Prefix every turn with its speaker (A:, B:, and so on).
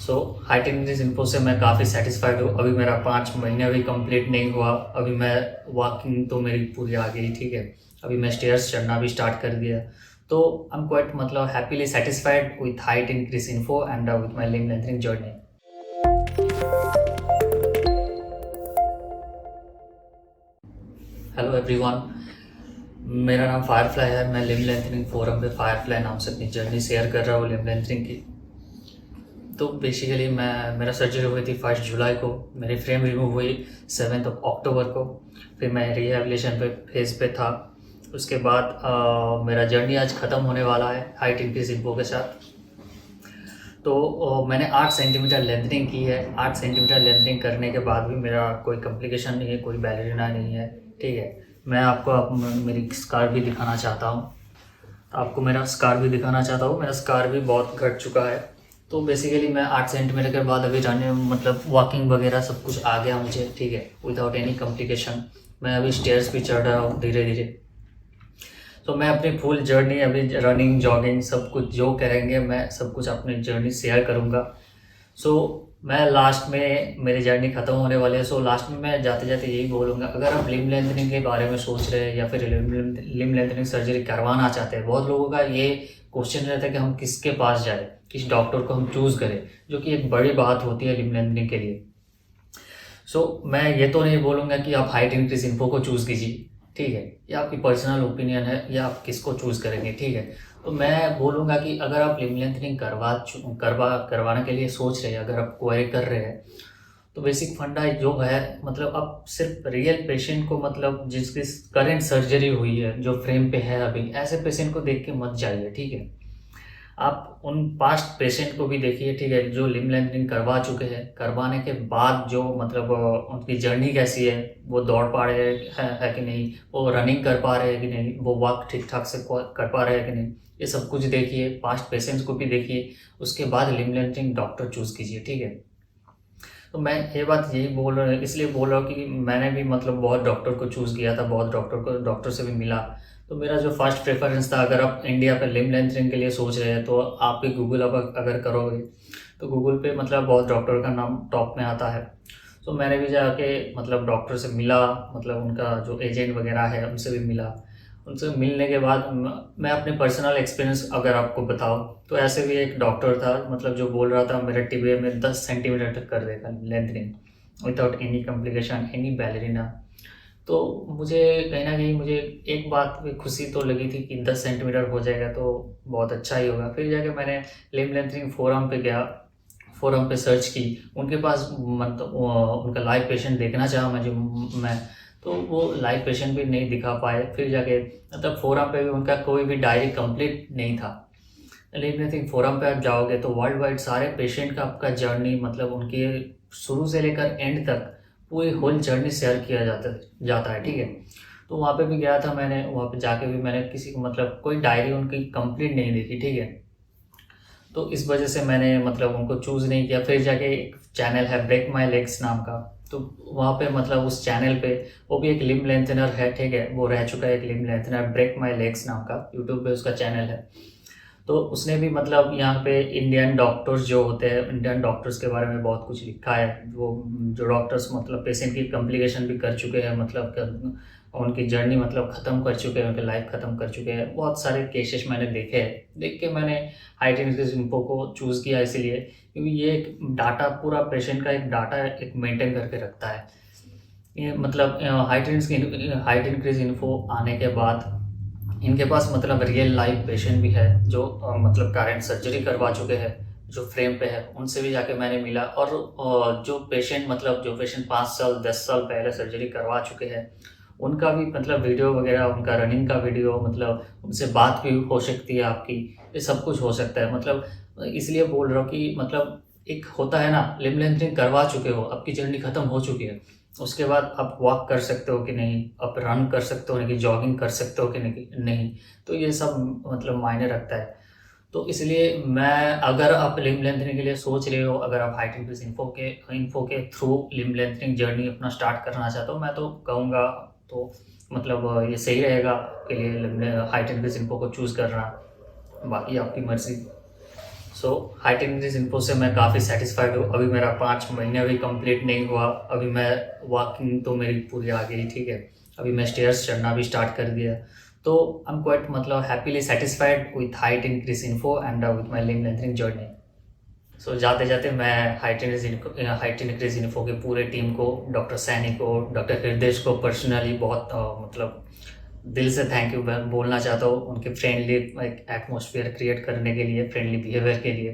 A: So height increase info से मैं काफ़ी सेटिस्फाइड हूँ। अभी मेरा 5 महीने भी कंप्लीट नहीं हुआ, अभी मैं वॉकिंग तो मेरी पूरी आ गई, ठीक है। अभी मैं स्टेयर्स चढ़ना भी स्टार्ट कर दिया। तो आई एम क्वाइट मतलब happily satisfied with height increase info and with my limb lengthening journey. Hello everyone, मेरा नाम फायरफ्लाई है। मैं लिम्ब लेंथनिंग फोरम पे फायरफ्लाई नाम से अपनी जर्नी शेयर कर रहा हूँ लिम्ब लेंथनिंग की। तो बेसिकली मेरा सर्जरी हुई थी 1 जुलाई को, मेरी फ्रेम रिमूव हुई 7 अक्टूबर को। फिर मैं रिहेबिलिटेशन पे फेज पे था। उसके बाद मेरा जर्नी आज ख़त्म होने वाला है हाइट इंक्रीज इन्फो के साथ। तो मैंने 8 सेंटीमीटर लेंथनिंग की है। 8 सेंटीमीटर लेंथनिंग करने के बाद भी मेरा कोई कॉम्प्लिकेशन नहीं है, कोई बैलेरिना नहीं है, ठीक है। मैं आपको मेरी स्कार भी दिखाना चाहता हूँ। आपको मेरा स्कार भी दिखाना चाहता हूँ। मेरा स्कार भी बहुत घट चुका है। तो बेसिकली मैं 8 सेंटीमीटर के बाद अभी रनिंग मतलब वॉकिंग वगैरह सब कुछ आ गया मुझे, ठीक है, विदाउट एनी कॉम्प्लिकेशन। मैं अभी स्टेयर्स भी चढ़ रहा हूँ धीरे धीरे। तो मैं अपनी फुल जर्नी अभी रनिंग जॉगिंग सब कुछ जो करेंगे मैं सब कुछ अपनी जर्नी शेयर करूँगा। सो मैं लास्ट में मेरी जर्नी ख़त्म होने वाली है। सो लास्ट में मैं जाते जाते यही बोलूँगा, अगर आप लिम्ब लेंथनिंग के बारे में सोच रहे हैं या फिर लिम्ब लेंथनिंग सर्जरी करवाना चाहते हैं, बहुत लोगों का ये क्वेश्चन रहता है कि हम किसके पास जाए, किस डॉक्टर को हम चूज़ करें, जो कि एक बड़ी बात होती है लिम्ब लेंथनिंग के लिए। सो मैं ये तो नहीं बोलूँगा कि आप हाइट इंक्रीज इन्फो को चूज़ कीजिए, ठीक है, ये आपकी पर्सनल ओपिनियन है, या आप किसको चूज़ करेंगे, ठीक है। तो मैं बोलूँगा कि अगर आप लिम्ब लेंथनिंग करवाने के लिए सोच रहे हैं, अगर आप क्वेरी कर रहे हैं, तो बेसिक फंडा जो है मतलब आप सिर्फ रियल पेशेंट को मतलब जिसकी करेंट सर्जरी हुई है, जो फ्रेम पे है अभी, ऐसे पेशेंट को देख के मत जाइए, ठीक है। आप उन पास्ट पेशेंट को भी देखिए, ठीक है, जो लिम्ब लेंथनिंग करवा चुके हैं, करवाने के बाद जो मतलब उनकी जर्नी कैसी है, वो दौड़ पा रहे है कि नहीं, वो रनिंग कर पा रहे हैं कि नहीं, वो वॉक ठीक ठाक से कर पा रहे हैं कि नहीं, ये सब कुछ देखिए, पास्ट पेशेंट्स को भी देखिए। उसके बाद लिम्ब लेंथनिंग डॉक्टर चूज़ कीजिए, ठीक है। तो मैं ये बात यही इसलिए बोल रहा हूँ कि मैंने भी मतलब बहुत डॉक्टर को चूज़ किया था, बहुत डॉक्टर से भी मिला। तो मेरा जो फर्स्ट प्रेफरेंस था, अगर आप इंडिया पे लिम्ब लेंथनिंग के लिए सोच रहे हैं, तो आप भी गूगल अगर करोगे तो गूगल पे मतलब बहुत डॉक्टर का नाम टॉप में आता है। तो मैंने भी जाके मतलब डॉक्टर से मिला, मतलब उनका जो एजेंट वगैरह है उनसे भी मिला। उनसे मिलने के बाद मैं अपने पर्सनल एक्सपीरियंस अगर आपको बताऊं, तो ऐसे भी एक डॉक्टर था मतलब जो बोल रहा था मेरे टिबिया में 10 सेंटीमीटर तक कर देगा lengthening without any complication, any ballerina. तो मुझे कहीं ना कहीं मुझे एक बात भी खुशी तो लगी थी कि 10 सेंटीमीटर हो जाएगा तो बहुत अच्छा ही होगा। फिर जाके मैंने लिम्ब लेंथनिंग फोरम पे गया, फोरम पे सर्च की। उनके पास मतलब उनका लाइव पेशेंट देखना चाहा मैं, तो वो लाइव पेशेंट भी नहीं दिखा पाए। फिर जाके मतलब फोरम पे भी उनका कोई भी डायरी कंप्लीट नहीं था। लेकिन आई थिंक फोरम पे आप जाओगे तो वर्ल्ड वाइड सारे पेशेंट का आपका जर्नी मतलब उनके शुरू से लेकर एंड तक पूरी होल जर्नी शेयर किया जाता है, ठीक है। तो वहाँ पे भी गया था मैंने, वहाँ पे जाके भी मैंने किसी को मतलब कोई डायरी उनकी कंप्लीट नहीं देखी, ठीक है। तो इस वजह से मैंने मतलब उनको चूज़ नहीं किया। फिर जाके एक चैनल है ब्रेक माई लेग्स नाम का, तो वहाँ पे मतलब उस चैनल पे वो भी एक लिम्ब लेंथनर है, ठीक है, वो रह चुका है एक लिम्ब लेंथनर, ब्रेक माई लेग्स नाम का, यूट्यूब पे उसका चैनल है। तो उसने भी मतलब यहाँ पे इंडियन डॉक्टर्स जो होते हैं, इंडियन डॉक्टर्स के बारे में बहुत कुछ लिखा है। वो जो डॉक्टर्स मतलब पेशेंट की कॉम्प्लिकेशन भी कर चुके हैं, मतलब उनकी जर्नी मतलब ख़त्म कर चुके हैं, उनकी लाइफ ख़त्म कर चुके हैं। बहुत सारे केसेस मैंने देखे हैं, देख के मैंने हाइट इंक्रीज इन्फो को चूज़ किया इसलिए क्योंकि ये एक डाटा पूरा पेशेंट का एक डाटा एक मेंटेन करके रखता है। ये मतलब हाइट इंक्रीज इन्फो आने के बाद इनके पास मतलब रियल लाइफ पेशेंट भी है जो मतलब करेंट सर्जरी करवा चुके हैं, जो फ्रेम पे है, उनसे भी जाके मैंने मिला। और जो पेशेंट 5 साल 10 साल पहले सर्जरी करवा चुके हैं, उनका भी मतलब वीडियो वगैरह, उनका रनिंग का वीडियो, मतलब उनसे बात भी हो सकती है आपकी, ये सब कुछ हो सकता है। मतलब इसलिए बोल रहा हूँ कि मतलब एक होता है ना, लिम्ब लेंथनिंग करवा चुके हो, आपकी जर्नी खत्म हो चुकी है, उसके बाद आप वॉक कर सकते हो कि नहीं, आप रन कर सकते हो कि जॉगिंग कर सकते हो कि नहीं, तो ये सब मतलब मायने रखता है। तो इसलिए मैं, अगर आप लिम्ब लेंथनिंग के लिए सोच रहे हो, अगर आप हाइट इंक्रीज इन्फो के थ्रू लिम्ब लेंथनिंग जर्नी अपना स्टार्ट करना चाहते हो, मैं तो कहूँगा तो मतलब ये सही रहेगा आपके लिए हाइट इंक्रीज इन्फो को चूज़ करना। बाकी आपकी मर्ज़ी। सो हाइट इंक्रीज इन्फो से मैं काफ़ी सेटिस्फाइड हूँ। अभी मेरा 5 महीने भी कंप्लीट नहीं हुआ, अभी मैं वॉकिंग तो मेरी पूरी आ गई, ठीक है। अभी मैं स्टेयर्स चढ़ना भी स्टार्ट कर दिया। तो आई एम क्वाइट मतलब happily satisfied with height increase info and with my limb lengthening journey. So जाते जाते मैं हाइट इंक्रीज इन्फो के पूरे टीम को, डॉक्टर सैनी को, डॉक्टर हृदय को पर्सनली बहुत मतलब दिल से थैंक यू बोलना चाहता हूँ, उनके फ्रेंडली एक एटमोसफियर क्रिएट करने के लिए, फ्रेंडली बिहेवियर के लिए।